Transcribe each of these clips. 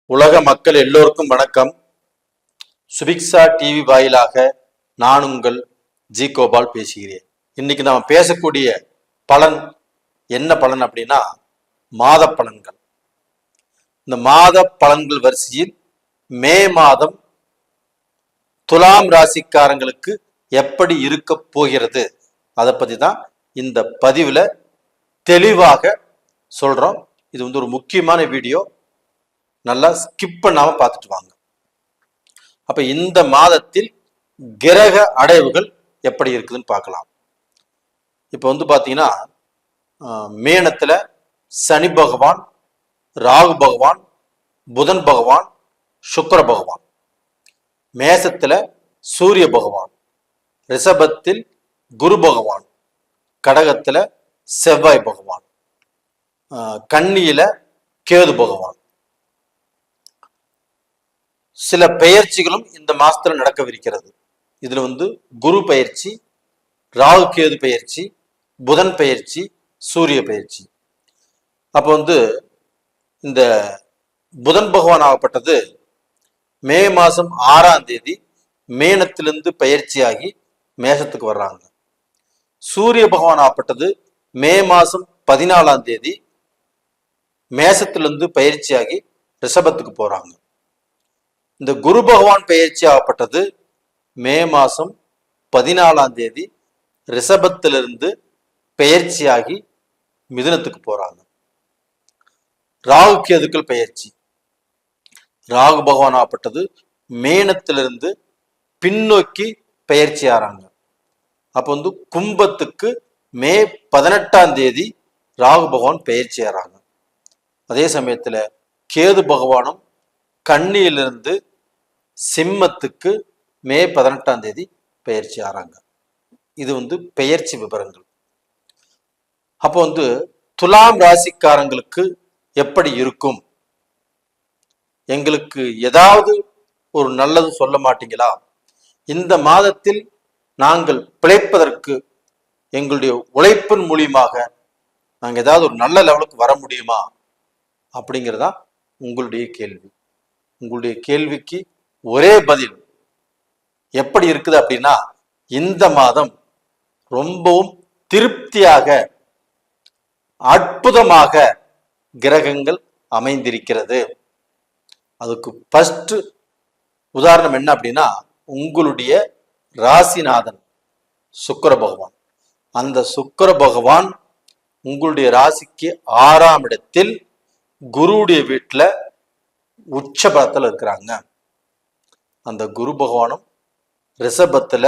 உலக மக்கள் எல்லோருக்கும் வணக்கம். சுபிக்ஷா டிவி வாயிலாக நான் உங்கள் ஜி கோபால் பேசுகிறேன். இன்னைக்கு நாம் பேசக்கூடிய பலன் என்ன பலன் அப்படின்னா மாத பலன்கள். இந்த மாத பலன்கள் வரிசையில் மே மாதம் துலாம் ராசிக்காரங்களுக்கு எப்படி இருக்க போகிறது அதை பத்தி தான் இந்த பதிவுல தெளிவாக சொல்றோம். இது ஒரு முக்கியமான வீடியோ, நல்லா ஸ்கிப் பண்ணாம பார்த்துட்டு வாங்க. அப்ப இந்த மாதத்தில் கிரக அடைவுகள் எப்படி இருக்குதுன்னு பார்க்கலாம். இப்ப பாத்தீங்கன்னா மேனத்துல சனி பகவான், ராகு பகவான், புதன் பகவான், சுக்கிர பகவான். மேசத்துல சூரிய பகவான், ரிஷபத்தில் குரு பகவான், கடகத்துல செவ்வாய் பகவான், கன்னியில கேது பகவான். சில பெயர்ச்சிகளும் இந்த மாசத்துல நடக்கவிருக்கிறது. இதுல குரு பெயர்ச்சி, ராகு கேது பெயர்ச்சி, புதன் பெயர்ச்சி, சூரிய பெயர்ச்சி. அப்ப இந்த புதன் பகவான் ஆகப்பட்டது மே மாசம் 6ஆம் தேதி மேனத்திலிருந்து பயிற்சியாகி மேசத்துக்கு வர்றாங்க. சூரிய பகவான் ஆகப்பட்டது மே மாசம் 14ஆம் தேதி மேசத்திலிருந்து பயிற்சியாகி ரிஷபத்துக்கு போறாங்க. இந்த குரு பகவான் பெயர்ச்சி ஆகப்பட்டது மே மாசம் 14ஆம் தேதி ரிஷபத்திலிருந்து பெயர்ச்சியாகி மிதுனத்துக்கு போறாங்க. ராகு கேதுக்கள் பெயர்ச்சி. ராகு பகவான் ஆகப்பட்டது மேனத்திலிருந்து பின்னோக்கி பெயர்ச்சி ஆறாங்க. அப்ப கும்பத்துக்கு மே 18ஆம் தேதி ராகு பகவான் பெயர்ச்சி ஆறாங்க. அதே சமயத்துல கேது பகவானும் கன்னியிலிருந்து சிம்மத்துக்கு மே 18ஆம் தேதி பெயர்ச்சி ஆறாங்க. இது பெயர்ச்சி விவரங்கள். அப்போ துலாம் ராசிக்காரங்களுக்கு எப்படி இருக்கும்? எங்களுக்கு ஏதாவது ஒரு நல்லது சொல்ல மாட்டீங்களா? இந்த மாதத்தில் நாங்கள் பிழைப்பதற்கு எங்களுடைய உழைப்பின் மூலியமாக நாங்கள் ஏதாவது ஒரு நல்ல லெவலுக்கு வர முடியுமா அப்படிங்கிறதா உங்களுடைய கேள்வி. உங்களுடைய கேள்விக்கு ஒரே பதில் எப்படி இருக்குது அப்படின்னா, இந்த மாதம் ரொம்பவும் திருப்தியாக அற்புதமாக கிரகங்கள் அமைந்திருக்கிறது. அதுக்கு ஃபர்ஸ்ட் உதாரணம் என்ன அப்படின்னா, உங்களுடைய ராசிநாதன் சுக்கிர பகவான். அந்த சுக்கிர பகவான் உங்களுடைய ராசிக்கு 6ஆம் இடத்தில் குருவுடைய வீட்டுல உச்ச பலத்துல இருக்கிறாங்க. அந்த குரு பகவானும் ரிஷபத்துல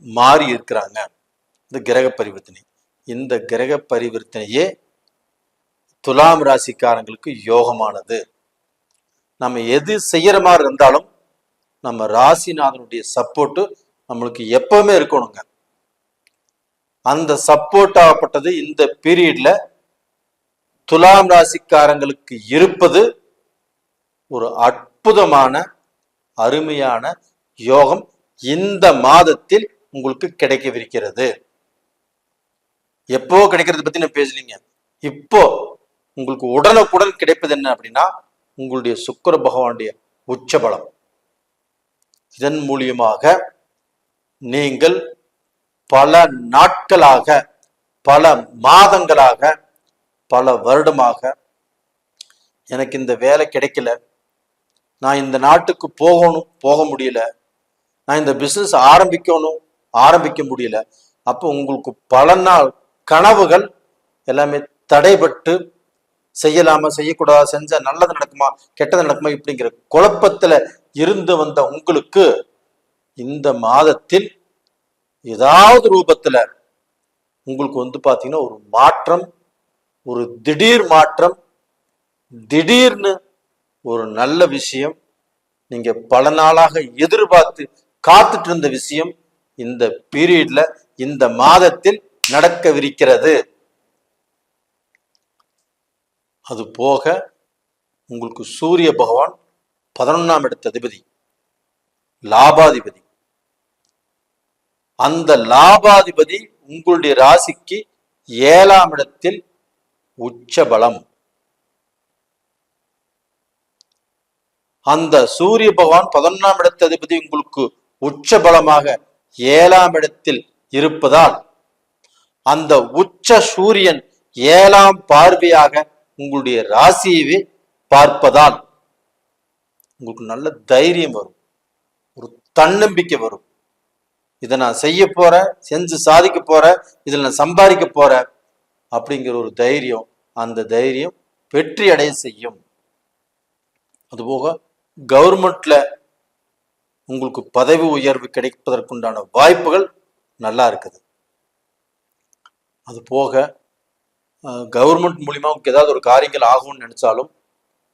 மாறி இருக்கிறாங்க. இந்த கிரக பரிவர்த்தனை, இந்த கிரக பரிவர்த்தனையே துலாம் ராசிக்காரங்களுக்கு யோகமானது. நம்ம எது செய்யற மாதிரி இருந்தாலும் நம்ம ராசிநாதனுடைய சப்போர்ட் நம்மளுக்கு எப்பவுமே இருக்கணுங்க. அந்த சப்போர்ட் ஆகப்பட்டது இந்த பீரியட்ல துலாம் ராசிக்காரங்களுக்கு இருப்பது ஒரு அற்புதமான அருமையான யோகம் இந்த மாதத்தில் உங்களுக்கு கிடைக்கவிருக்கிறது. எப்போ கிடைக்கிறது பத்தி நான் பேசலீங்க. இப்போ உங்களுக்கு உடனுக்குடன் கிடைப்பது என்ன அப்படின்னா, உங்களுடைய சுக்கிர பகவானுடைய உச்சபலம். இதன் மூலியமாக நீங்கள் பல நாட்களாக, பல மாதங்களாக, பல வருடமாக எனக்கு இந்த வேலை கிடைக்கல, நான் இந்த நாட்டுக்கு போகணும், போக முடியல, நான் இந்த பிசினஸ் ஆரம்பிக்க முடியல. அப்போ உங்களுக்கு பல நாள் கனவுகள் எல்லாமே தடைபட்டு செய்யலாமா செய்யக்கூடாதா, செஞ்சா நல்லது நடக்குமா கெட்டது நடக்குமா இப்படிங்கிற குழப்பத்துல இருந்து வந்த உங்களுக்கு இந்த மாதத்தில் ஏதாவது ரூபத்துல உங்களுக்கு பாத்தீங்கன்னா ஒரு மாற்றம், ஒரு திடீர் மாற்றம், திடீர்னு ஒரு நல்ல விஷயம், நீங்க பல நாளாக எதிர்பார்த்து காத்துட்டு இருந்த விஷயம் இந்த பீரியட்ல, இந்த மாதத்தில் நடக்கவிருக்கிறது. அது போக உங்களுக்கு சூரிய பகவான் 11ஆம் இடத்து அதிபதி, லாபாதிபதி. அந்த லாபாதிபதி உங்களுடைய ராசிக்கு 7ஆம் இடத்தில் உச்ச பலம். அந்த சூரிய பகவான் 11ஆம் இடத்து அதிபதி உங்களுக்கு உச்ச பலமாக 7ஆம் இடத்தில் இருப்பதால் அந்த உச்ச சூரியன் 7ஆம் பார்வையாக உங்களுடைய ராசியவே பார்ப்பதால் உங்களுக்கு நல்ல தைரியம் வரும், ஒரு தன்னம்பிக்கை வரும். இதை நான் செய்ய போறேன், செஞ்சு சாதிக்க போறேன், இதில் நான் சம்பாதிக்க போறேன் அப்படிங்கிற ஒரு தைரியம், அந்த தைரியம் வெற்றி அடைய செய்யும். அதுபோக கவர்மெண்ட்ல உங்களுக்கு பதவி உயர்வு கிடைப்பதற்குண்டான வாய்ப்புகள் நல்லா இருக்குது. அது போக கவர்மெண்ட் மூலியமா உங்களுக்கு ஏதாவது ஒரு காரியங்கள் ஆகும்னு நினைச்சாலும்,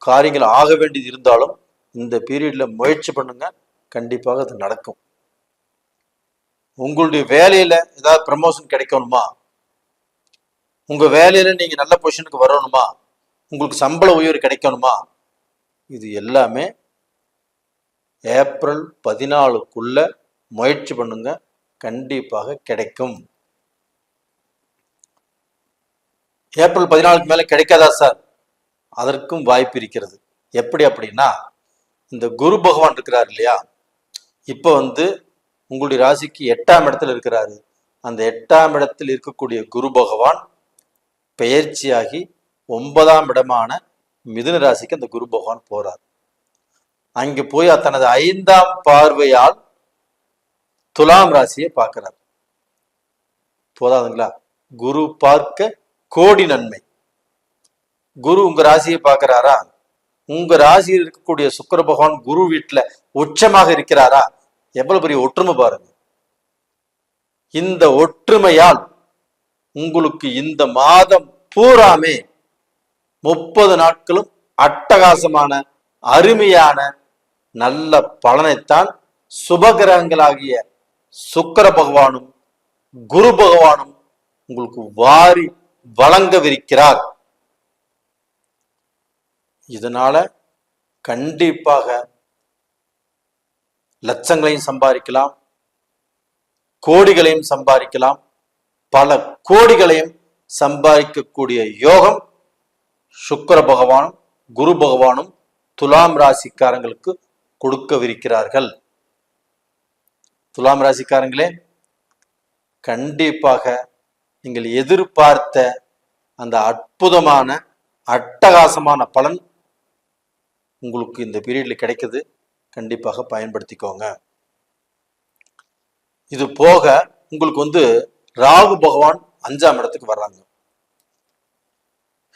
காரியங்கள் ஆக வேண்டியது இருந்தாலும் இந்த பீரியட்ல முயற்சி பண்ணுங்க, கண்டிப்பாக அது நடக்கும். உங்களுடைய வேலையில ஏதாவது ப்ரமோஷன் கிடைக்கணுமா, உங்க வேலையில நீங்க நல்ல பொசிஷனுக்கு வரணுமா, உங்களுக்கு சம்பள உயர்வு கிடைக்கணுமா, இது எல்லாமே ஏப்ரல் 14க்குள்ள முயற்சி பண்ணுங்க, கண்டிப்பாக கிடைக்கும். ஏப்ரல் 14க்கு மேல கிடைக்காதா சார்? அதற்கும் வாய்ப்பு இருக்கிறது. எப்படி அப்படின்னா, இந்த குரு பகவான் இருக்கிறார் இல்லையா, இப்ப உங்களுடைய ராசிக்கு 8ஆம் இடத்துல இருக்கிறாரு. அந்த 8ஆம் இடத்தில் இருக்கக்கூடிய குரு பகவான் பெயர்ச்சியாகி 9ஆம் இடமான மிதுன ராசிக்கு அந்த குரு பகவான் போறார். அங்க போய் தனது 5ஆம் பார்வையால் துலாம் ராசியை பார்க்கிறார். போதாதுங்களா? குரு பார்க்க கோடி நன்மை. குரு உங்க ராசியை பார்க்கிறாரா? உங்க ராசியில் இருக்கக்கூடிய சுக்கிர பகவான் குரு வீட்டுல உச்சமாக இருக்கிறாரா? எவ்வளவு பெரிய ஒற்றுமை பாருங்க. இந்த ஒற்றுமையால் உங்களுக்கு இந்த மாதம் பூராமே 30 நாட்களும் அட்டகாசமான அருமையான நல்ல பலனைத்தான் சுபகிரகங்களாகிய சுக்கிர பகவானும் குரு பகவானும் உங்களுக்கு வாரி வழங்கவிருக்கிறார். இதனால கண்டிப்பாக லட்சங்களையும் சம்பாதிக்கலாம், கோடிகளையும் சம்பாதிக்கலாம், பல கோடிகளையும் சம்பாதிக்கக்கூடிய யோகம் சுக்கிர பகவானும் குரு பகவானும் துலாம் ராசிக்காரங்களுக்கு கொடுக்கவிருக்கிறார்கள். துலாம் ராசிக்காரங்களே, கண்டிப்பாக நீங்கள் எதிர்பார்த்த அந்த அற்புதமான அட்டகாசமான பலன் உங்களுக்கு இந்த பீரியட்ல கிடைக்குது. கண்டிப்பாக பயன்படுத்திக்கோங்க. இது போக உங்களுக்கு ராகு பகவான் 5ஆம் இடத்துக்கு வர்றாங்க.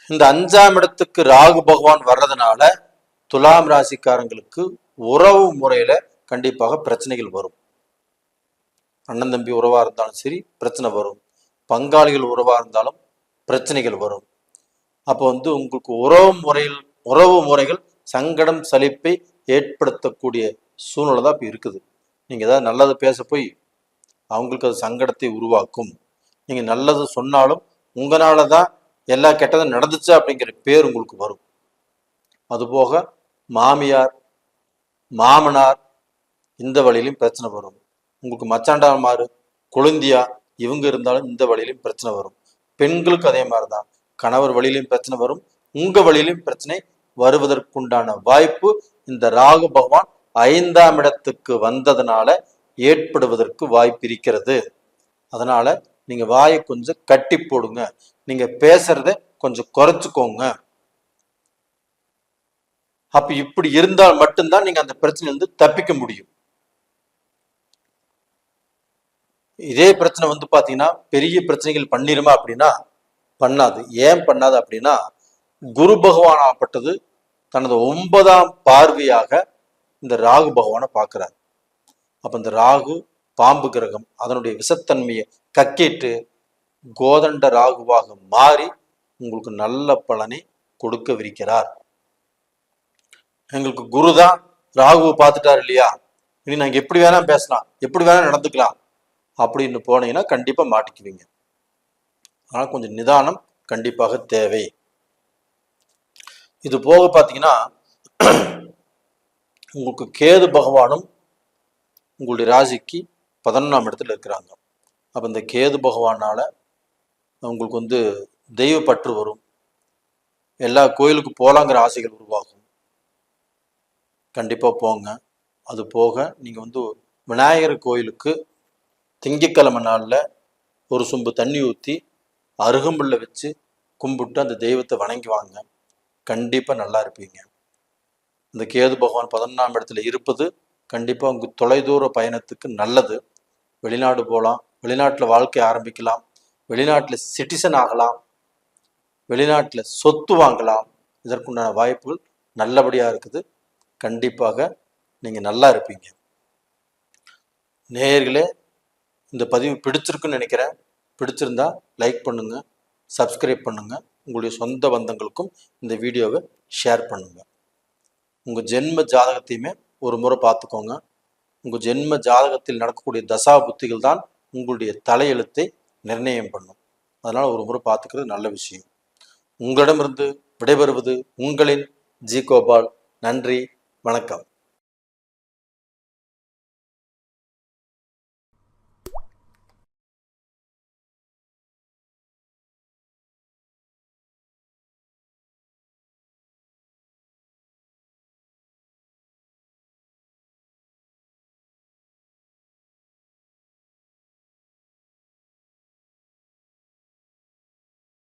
இந்த 5ஆம் இடத்துக்கு ராகு பகவான் வர்றதுனால துலாம் ராசிக்காரங்களுக்கு உறவு முறையில கண்டிப்பாக பிரச்சனைகள் வரும். அண்ணன் தம்பி உறவா இருந்தாலும் சரி பிரச்சனை வரும், பங்காளிகள் உறவா இருந்தாலும் பிரச்சனைகள் வரும். அப்போ உங்களுக்கு உறவு முறைகள் சங்கடம் சலிப்பை ஏற்படுத்தக்கூடிய சூழ்நிலை தான் இப்போ இருக்குது. நீங்க ஏதாவது நல்லது பேச போய் அவங்களுக்கு அது சங்கடத்தை உருவாக்கும். நீங்க நல்லது சொன்னாலும் உங்களால தான் எல்லா கெட்டதும் நடந்துச்சு அப்படிங்கிற பேர் உங்களுக்கு வரும். அதுபோக மாமியார் மாமனார் இந்த வழியிலும் பிரச்சனை வரும். உங்களுக்கு மச்சாண்டாமாரு கொழுந்தியா இவங்க இருந்தாலும் இந்த வழியிலும் பிரச்சனை வரும். பெண்களுக்கு அதே மாதிரிதான், கணவர் வழியிலும் பிரச்சனை வரும், உங்க வழியிலும் பிரச்சனை வருவதற்குண்டான வாய்ப்பு இந்த ராகு பகவான் 5ஆம் இடத்துக்கு வந்ததுனால ஏற்படுவதற்கு வாய்ப்பு இருக்கிறது. அதனால நீங்க வாயை கொஞ்சம் கட்டி போடுங்க, நீங்க பேசுறத கொஞ்சம் குறைச்சுக்கோங்க. அப்ப இப்படி இருந்தால் மட்டும்தான் நீங்க அந்த பிரச்சனை தப்பிக்க முடியும். இதே பிரச்சனை பாத்தீங்கன்னா பெரிய பிரச்சனைகள் பண்ணிருமா அப்படின்னா பண்ணாது. ஏன் பண்ணாது அப்படின்னா, குரு பகவான் ஆப்பட்டது தனது 9ஆம் பார்வையாக இந்த ராகு பகவானை பார்க்கிறார். அப்ப இந்த ராகு பாம்பு கிரகம் அதனுடைய விஷத்தன்மையை கக்கிட்டு கோதண்ட ராகுவாக மாறி உங்களுக்கு நல்ல பலனை கொடுக்கவிருக்கிறார். எங்களுக்கு குருதான் ராகுவை பார்த்துட்டார் இல்லையா, இனி நாங்க எப்படி வேணா பேசலாம், எப்படி வேணா நடந்துக்கலாம் அப்படின்னு போனீங்கன்னா கண்டிப்பா மாட்டிக்குவீங்க. அதனால கொஞ்சம் நிதானம் கண்டிப்பாக தேவை. இது போக பாத்தீங்கன்னா உங்களுக்கு கேது பகவானும் உங்களுடைய ராசிக்கு 11ஆம் இடத்துல இருக்கிறாங்க. அப்ப இந்த கேது பகவானால உங்களுக்கு தெய்வ பற்று வரும், எல்லா கோயிலுக்கு போலாங்கிற ஆசைகள் உருவாகும். கண்டிப்பாக போங்க. அது போக நீங்கள் வந்து விநாயகர் கோயிலுக்கு திங்கட்கிழமை நாளில் ஒரு சொம்பு தண்ணி ஊற்றி அருகம்புல்ல வச்சு கும்பிட்டு அந்த தெய்வத்தை வணங்கி வாங்க. கண்டிப்பாக நல்லா இருப்பீங்க. இந்த கேது பகவான் 11ஆம் இடத்துல இருப்பது கண்டிப்பாக உங்கள் தொலைதூர பயணத்துக்கு நல்லது. வெளிநாடு போகலாம், வெளிநாட்டில் வாழ்க்கை ஆரம்பிக்கலாம், வெளிநாட்டில் சிட்டிசன் ஆகலாம், வெளிநாட்டில் சொத்து வாங்கலாம். இதற்குண்டான வாய்ப்புகள் நல்லபடியாக இருக்குது. கண்டிப்பாக நீங்கள் நல்லா இருப்பீங்க. நேயர்களே, இந்த பதிவு பிடிச்சிருக்குன்னு நினைக்கிறேன். பிடிச்சிருந்தா லைக் பண்ணுங்க, சப்ஸ்கிரைப் பண்ணுங்க, உங்களுடைய சொந்த பந்தங்களுக்கும் இந்த வீடியோவை ஷேர் பண்ணுங்க. உங்கள் ஜென்ம ஜாதகத்தையுமே ஒரு முறை பார்த்துக்கோங்க. உங்கள் ஜென்ம ஜாதகத்தில் நடக்கக்கூடிய தசா புத்திகள் தான் உங்களுடைய தலையெழுத்தை நிர்ணயம் பண்ணும். அதனால் ஒரு முறை பார்த்துக்கிறது நல்ல விஷயம். உங்களிடமிருந்து விடைபெறுவது உங்களின் ஜி கோபால். நன்றி, வணக்கம்.